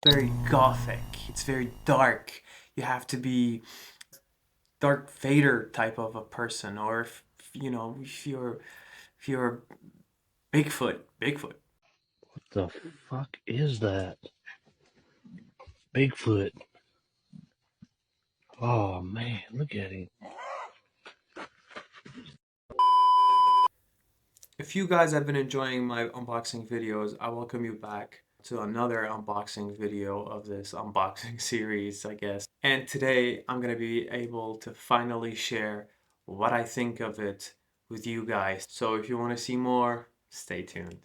very gothic. It's very dark. You have to be Dark Vader type of a person, or if you know, if you're Bigfoot. What the fuck is that? Bigfoot. Oh man, look at him. If you guys have been enjoying my unboxing videos, I welcome you back to another unboxing video of this unboxing series, I guess. And today I'm going to be able to finally share what I think of it with you guys. So if you want to see more, stay tuned.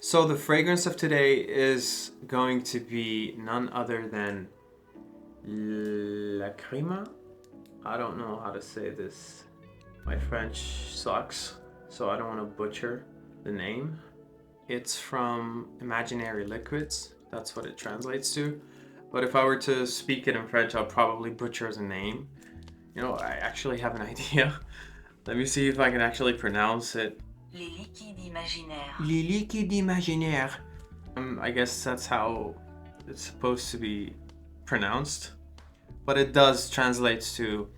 So the fragrance of today is going to be none other than La-Crima. I don't know how to say this. My French sucks, so I don't want to butcher the name. It's from Imaginary Liquids. That's what it translates to. But if I were to speak it in French, I'll probably butcher the name. You know, I actually have an idea. Let me see if I can actually pronounce it. Les Liquides Imaginaires. Les Liquides Imaginaires. I guess that's how it's supposed to be pronounced. But it does translate to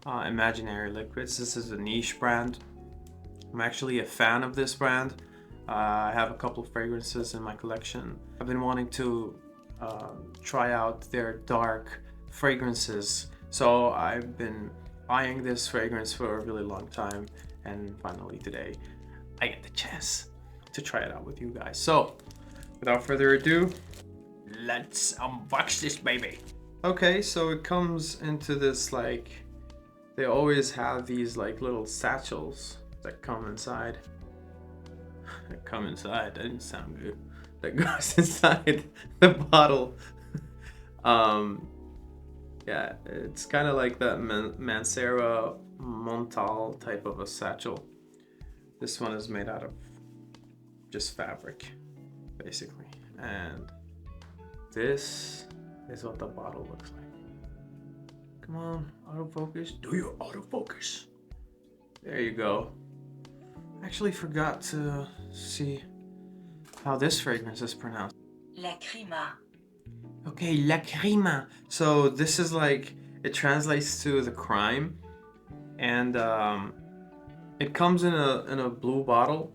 Imaginary Liquids. This is a niche brand. I'm actually a fan of this brand. I have a couple of fragrances in my collection. I've been wanting to try out their dark fragrances. So I've been eyeing this fragrance for a really long time. And finally today, I get the chance to try it out with you guys. So without further ado, let's unbox this baby. Okay, so it comes into this, like, they always have these like little satchels that come inside. That didn't sound good. That goes inside the bottle. Yeah, it's kind of like that Mancera Montal type of a satchel. This one is made out of just fabric, basically. And this is what the bottle looks like. Come on, autofocus. Do your autofocus. There you go. I actually forgot to see how this fragrance is pronounced. La-Crima. Okay, La-Crima. So this is like, it translates to the crime. And it comes in a blue bottle,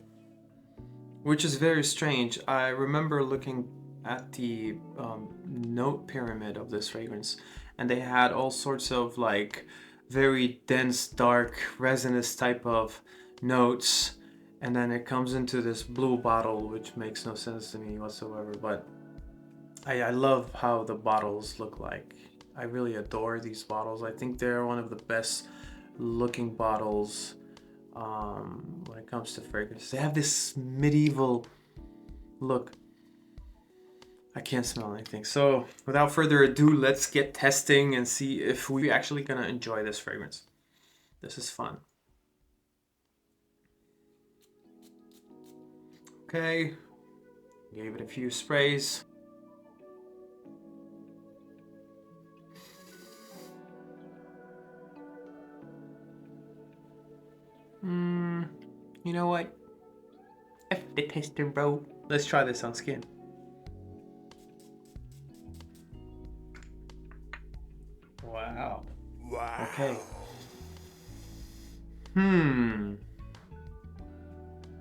which is very strange. I remember looking at the note pyramid of this fragrance, and they had all sorts of like very dense, dark, resinous type of notes, and then it comes into this blue bottle, which makes no sense to me whatsoever. But I love how the bottles look like. I really adore these bottles. I think they're one of the best looking bottles when it comes to fragrance. They have this medieval look. I can't smell anything. So without further ado, let's get testing and see if we're actually gonna enjoy this fragrance. This is fun. Okay, gave it a few sprays. You know what? F the tester, bro. Let's try this on skin. Wow. Wow. Okay.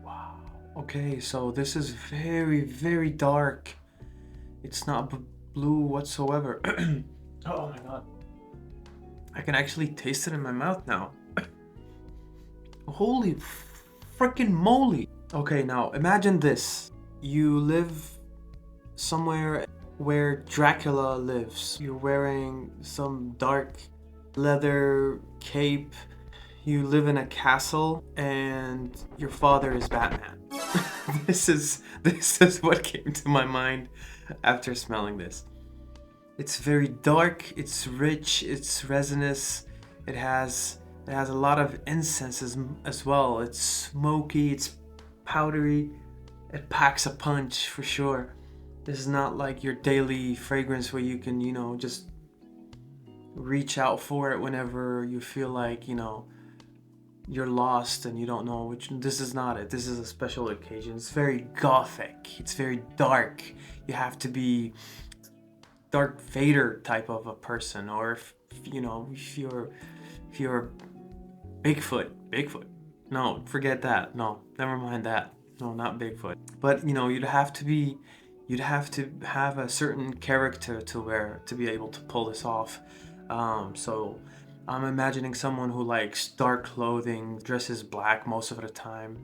Wow. Okay, so this is very, very dark. It's not blue whatsoever. Oh my god. I can actually taste it in my mouth now. Holy freaking moly. Okay, now imagine this. You live somewhere where Dracula lives. You're wearing some dark leather cape. You live in a castle and your father is Batman. This is what came to my mind after smelling this. It's very dark, it's rich, it's resinous. It has a lot of incense as well. It's smoky, it's powdery. It packs a punch for sure. This is not like your daily fragrance where you can, you know, just reach out for it whenever you feel like, you know, you're lost and you don't know which. This is not it. This is a special occasion. It's very gothic. It's very dark. You have to be Dark Vader type of a person, or if you know, if you're Bigfoot. No, forget that. No, never mind that. No, not Bigfoot. But you know, you'd have to have a certain character to wear to be able to pull this off. So I'm imagining someone who likes dark clothing, dresses black most of the time,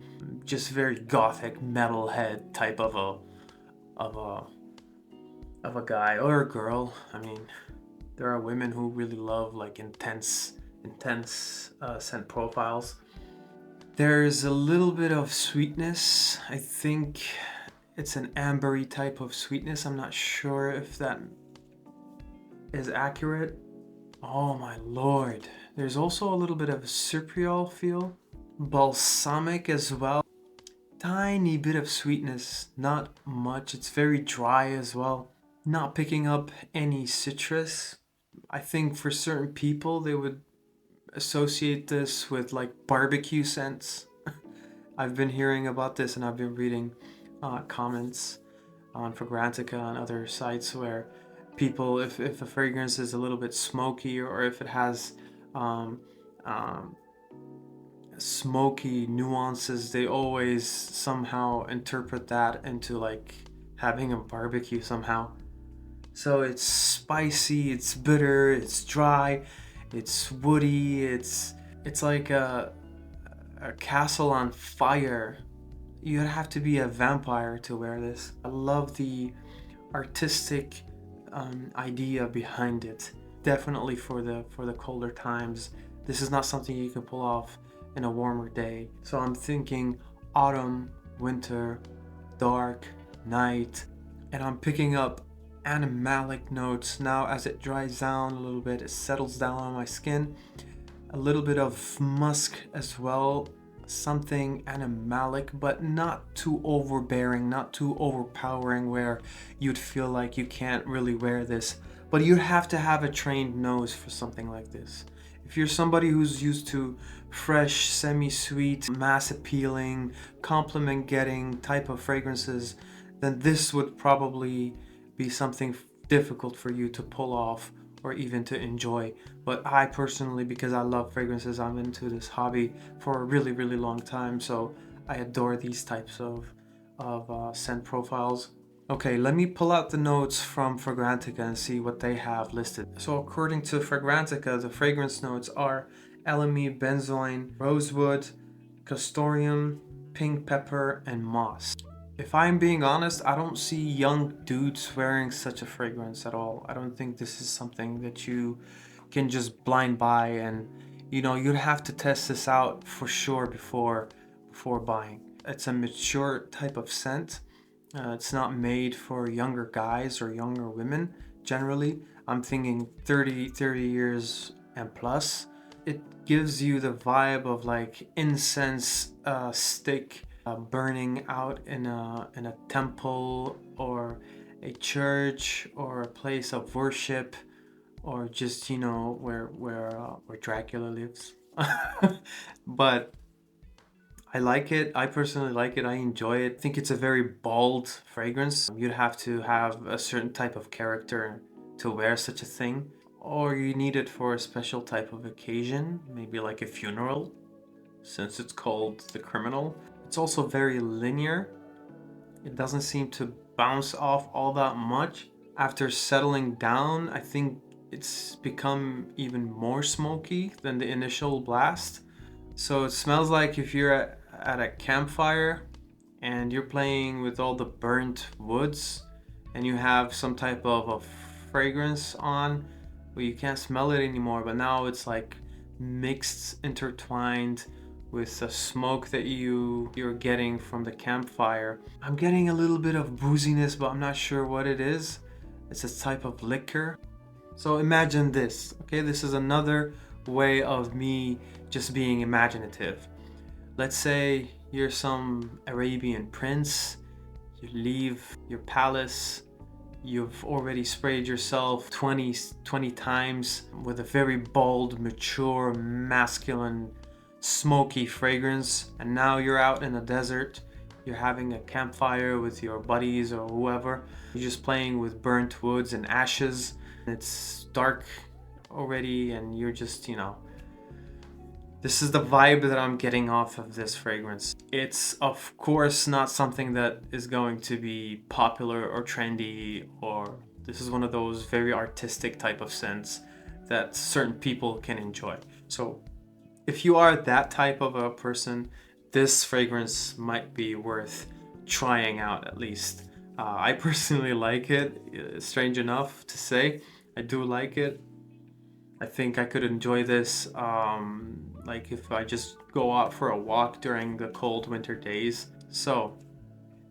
just very gothic metalhead type of a guy or a girl. I mean, there are women who really love like intense scent profiles. There's a little bit of sweetness. I think it's an ambery type of sweetness. I'm not sure if that is accurate. Oh my lord. There's also a little bit of a cypriol feel. Balsamic as well. Tiny bit of sweetness, not much. It's very dry as well. Not picking up any citrus. I think for certain people they would associate this with like barbecue scents. I've been hearing about this and I've been reading comments on Fragrantica and other sites where people, if a fragrance is a little bit smoky or if it has smoky nuances, they always somehow interpret that into like having a barbecue somehow. So it's spicy, it's bitter, it's dry, it's woody, it's like a castle on fire. You'd have to be a vampire to wear this. I love the artistic idea behind it. Definitely for the colder times. This is not something you can pull off in a warmer day. So I'm thinking autumn, winter, dark, night, and I'm picking up animalic notes now. As it dries down a little bit, it settles down on my skin. A little bit of musk as well, something animalic, but not too overbearing, not too overpowering where you'd feel like you can't really wear this. But you'd have to have a trained nose for something like this. If you're somebody who's used to fresh, semi-sweet, mass appealing, compliment getting type of fragrances, then this would probably be something difficult for you to pull off or even to enjoy. But I personally, because I love fragrances, I'm into this hobby for a really, really long time, so I adore these types of scent profiles. Okay, let me pull out the notes from Fragrantica and see what they have listed. So according to Fragrantica, the fragrance notes are elemi, benzoin, rosewood, castoreum, pink pepper, and moss. If I'm being honest, I don't see young dudes wearing such a fragrance at all. I don't think this is something that you can just blind buy, and you know, you'd have to test this out for sure before buying. It's a mature type of scent. It's not made for younger guys or younger women generally. I'm thinking 30 years and plus. It gives you the vibe of like incense stick burning out in a temple or a church or a place of worship, or just, you know, where Dracula lives. But I like it. I personally like it. I enjoy it. I think it's a very bold fragrance. You'd have to have a certain type of character to wear such a thing, or you need it for a special type of occasion, maybe like a funeral, since it's called The Criminal. It's also very linear. It doesn't seem to bounce off all that much. After settling down, I think it's become even more smoky than the initial blast. So it smells like if you're at a campfire and you're playing with all the burnt woods and you have some type of a fragrance on, but you can't smell it anymore, but now it's like mixed, intertwined with the smoke that you're getting from the campfire. I'm getting a little bit of booziness, but I'm not sure what it is. It's a type of liquor. So imagine this, okay? This is another way of me just being imaginative. Let's say you're some Arabian prince, you leave your palace, you've already sprayed yourself 20 times with a very bold, mature, masculine, smoky fragrance, and now you're out in the desert, you're having a campfire with your buddies or whoever, you're just playing with burnt woods and ashes, it's dark already, and you're just, you know, this is the vibe that I'm getting off of this fragrance. It's of course not something that is going to be popular or trendy, or this is one of those very artistic type of scents that certain people can enjoy. So if you are that type of a person, this fragrance might be worth trying out at least. I personally like it. Strange enough to say, I do like it. I think I could enjoy this like if I just go out for a walk during the cold winter days. So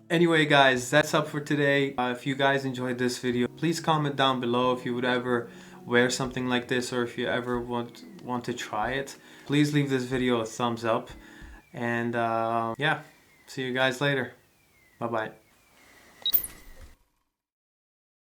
anyway guys, that's up for today. If you guys enjoyed this video, please comment down below if you would ever wear something like this, or if you ever want to try it. Please leave this video a thumbs up, and yeah, see you guys later. Bye bye.